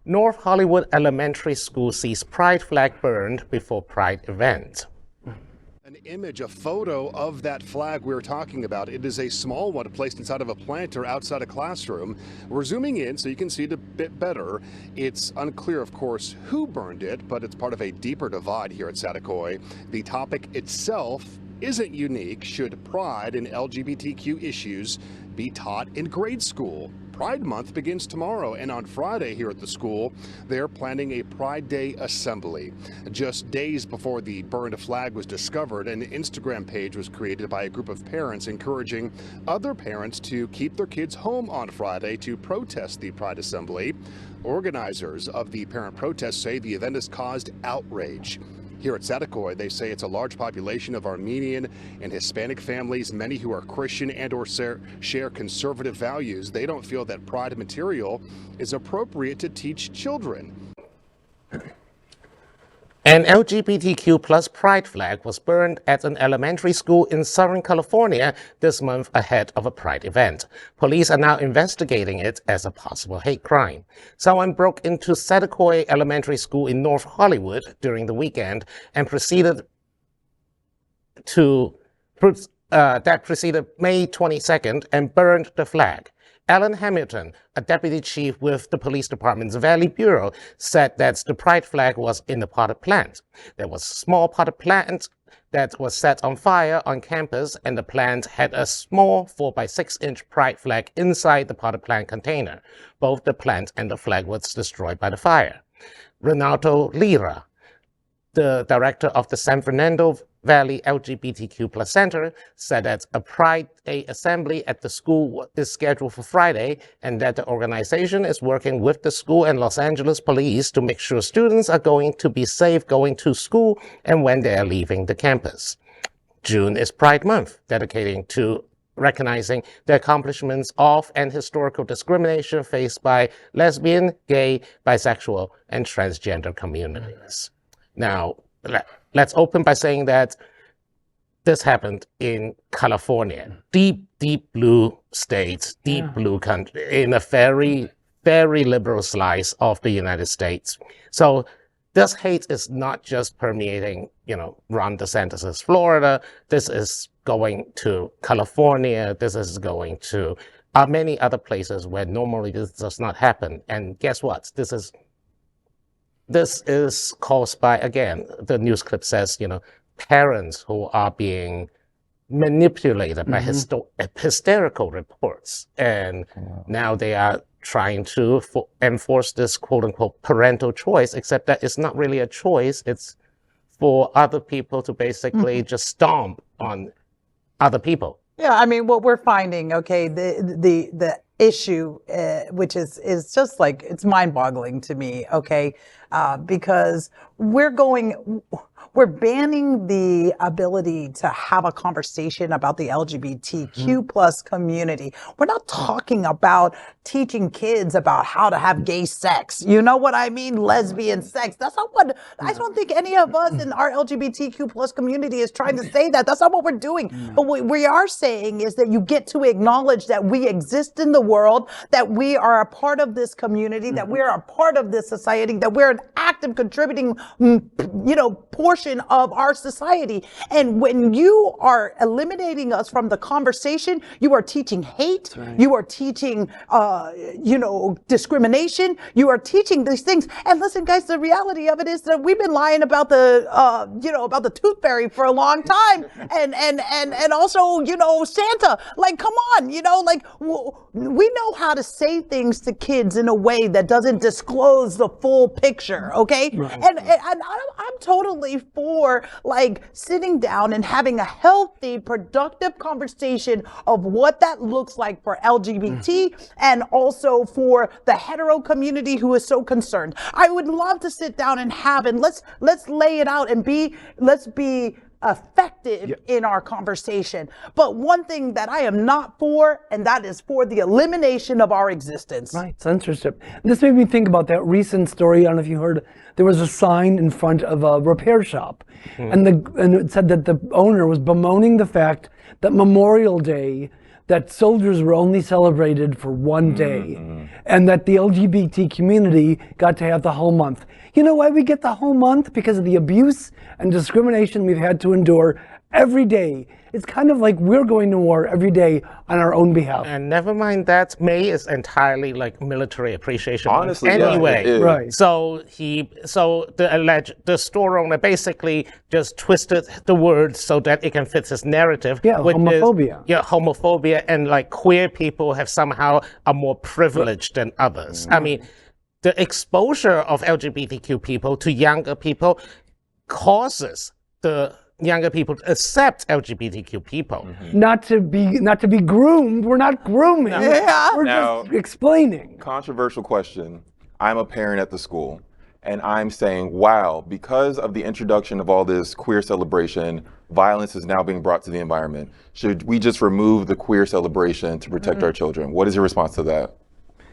North Hollywood Elementary School sees pride flag burned before pride event. An image, a photo of that flag we were talking about. It is a small one placed inside of a planter outside a classroom. We're zooming in so you can see it a bit better. It's unclear, of course, who burned it, but it's part of a deeper divide here at Saticoy. The topic itself isn't unique. Should pride and LGBTQ issues be taught in grade school? Pride Month begins tomorrow, and on Friday here at the school, they're planning a Pride Day assembly. Just days before the burned flag was discovered, an Instagram page was created by a group of parents encouraging other parents to keep their kids home on Friday to protest the Pride assembly. Organizers of the parent protest say the event has caused outrage. Here at Saticoy, they say it's a large population of Armenian and Hispanic families, many who are Christian and or share conservative values. They don't feel that pride material is appropriate to teach children. An LGBTQ plus pride flag was burned at an elementary school in Southern California this month ahead of a pride event. Police are now investigating it as a possible hate crime. Someone broke into Saticoy Elementary School in North Hollywood during the weekend and proceeded May 22nd and burned the flag. Alan Hamilton, a deputy chief with the police department's Valley Bureau, said that the pride flag was in a potted plant. There was a small potted plant that was set on fire on campus, and the plant had a small 4x6-inch pride flag inside the potted plant container. Both the plant and the flag was destroyed by the fire. Renato Lira, the director of the San Fernando Valley LGBTQ+ Center, said that a Pride Day assembly at the school is scheduled for Friday and that the organization is working with the school and Los Angeles police to make sure students are going to be safe going to school and when they are leaving the campus. June is Pride Month, dedicating to recognizing the accomplishments of and historical discrimination faced by lesbian, gay, bisexual, and transgender communities. Now, let's open by saying that this happened in California, deep blue states, deep blue country, in a very liberal slice of the United States. So this hate is not just permeating, Ron DeSantis' Florida. This is going to California. This is going to many other places where normally this does not happen. And guess what? This is caused by, again, the news clip says, parents who are being manipulated by hysterical reports. And now they are trying to enforce this quote-unquote parental choice, except that it's not really a choice. It's for other people to basically just stomp on other people. Yeah, I mean, what we're finding, okay, the issue, which is just like, it's mind-boggling to me, okay, because we're banning the ability to have a conversation about the LGBTQ plus community. We're not talking about teaching kids about how to have gay sex. You know what I mean? Lesbian sex. That's not what, I don't think any of us in our LGBTQ plus community is trying to say that. That's not what we're doing. But what we are saying is that you get to acknowledge that we exist in the world, that we are a part of this community, that we are a part of this society, that we're an active contributing, portion of our society. And when you are eliminating us from the conversation, you are teaching hate, you are teaching, discrimination, you are teaching these things. And listen, guys, the reality of it is that we've been lying about the tooth fairy for a long time. And also, Santa, like, come on, we know how to say things to kids in a way that doesn't disclose the full picture. Okay. And I'm totally for like sitting down and having a healthy, productive conversation of what that looks like for LGBT and also for the hetero community who is so concerned. I would love to sit down and let's lay it out and let's be effective in our conversation. But one thing that I am not for, and that is for the elimination of our existence. Right, censorship. This made me think about that recent story. I don't know if you heard, there was a sign in front of a repair shop, and it said that the owner was bemoaning the fact that Memorial Day that soldiers were only celebrated for one day, and that the LGBT community got to have the whole month. You know why we get the whole month? Because of the abuse and discrimination we've had to endure every day. It's kind of like we're going to war every day on our own behalf. And never mind that, May is entirely like military appreciation month Honestly, anyway. yeah, it is. Right. So the store owner basically just twisted the words so that it can fit his narrative. Yeah, which homophobia. Is, homophobia, and like queer people have somehow are more privileged than others. I mean, the exposure of LGBTQ people to younger people causes the younger people to accept LGBTQ people. Not to be groomed. We're not grooming. We're Now- just explaining. Controversial question. I'm a parent at the school, and I'm saying, wow, because of the introduction of all this queer celebration, violence is now being brought to the environment. Should we just remove the queer celebration to protect our children? What is your response to that?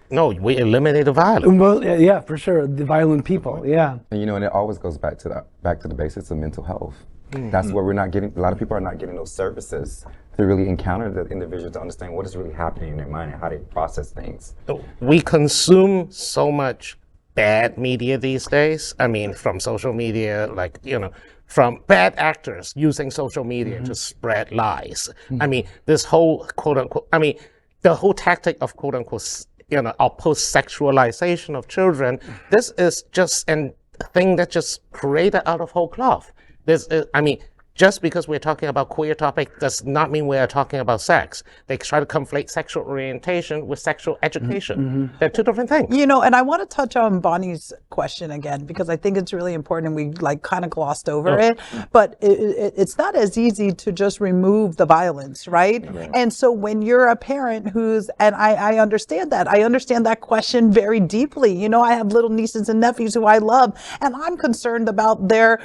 No, we eliminate the violence. Well, yeah, for sure. The violent people, yeah. And and it always goes back to the basics of mental health. That's where we're not getting. A lot of people are not getting those services to really encounter the individual to understand what is really happening in their mind and how they process things. We consume so much bad media these days. I mean, from social media, from bad actors using social media to spread lies. I mean, this whole quote unquote, the whole tactic of quote unquote, our post-sexualization of children, this is just a thing that just created out of whole cloth. Just because we're talking about queer topic does not mean we are talking about sex. They try to conflate sexual orientation with sexual education. They're two different things. And I want to touch on Bonnie's question again, because I think it's really important, and we kind of glossed over it, but it's not as easy to just remove the violence, right? And so when you're a parent and I understand that question very deeply. I have little nieces and nephews who I love, and I'm concerned about their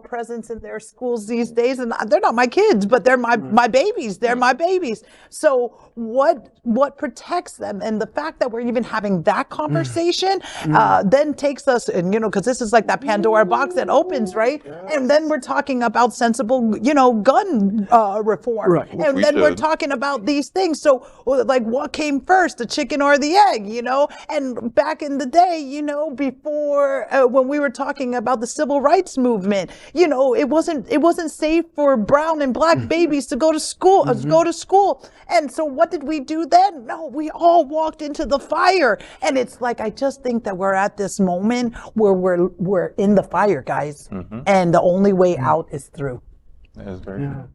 presence in their schools these days, and they're not my kids, but they're my babies. They're my babies. So what protects them? And the fact that we're even having that conversation then takes us, and because this is like that Pandora box that opens, right? And then we're talking about sensible, gun reform, Right. and We then we're should. talking about these things. So like, what came first, the chicken or the egg? And back in the day, before when we were talking about the civil rights movement, it wasn't safe for brown and black babies to go to school. And so what did we do then? No, we all walked into the fire. And it's like, I just think that we're at this moment where we're in the fire, guys. And the only way out is through. That is very good.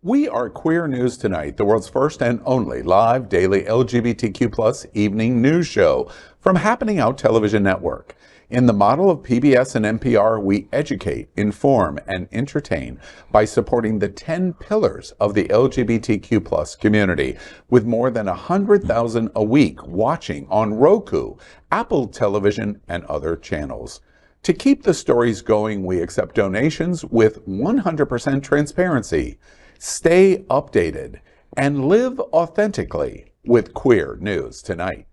We are Queer News Tonight, the world's first and only live daily LGBTQ+ evening news show from Happening Out Television Network. In the model of PBS and NPR, we educate, inform, and entertain by supporting the 10 pillars of the LGBTQ+ community, with more than 100,000 a week watching on Roku, Apple Television, and other channels. To keep the stories going, we accept donations with 100% transparency. Stay updated and live authentically with Queer News Tonight.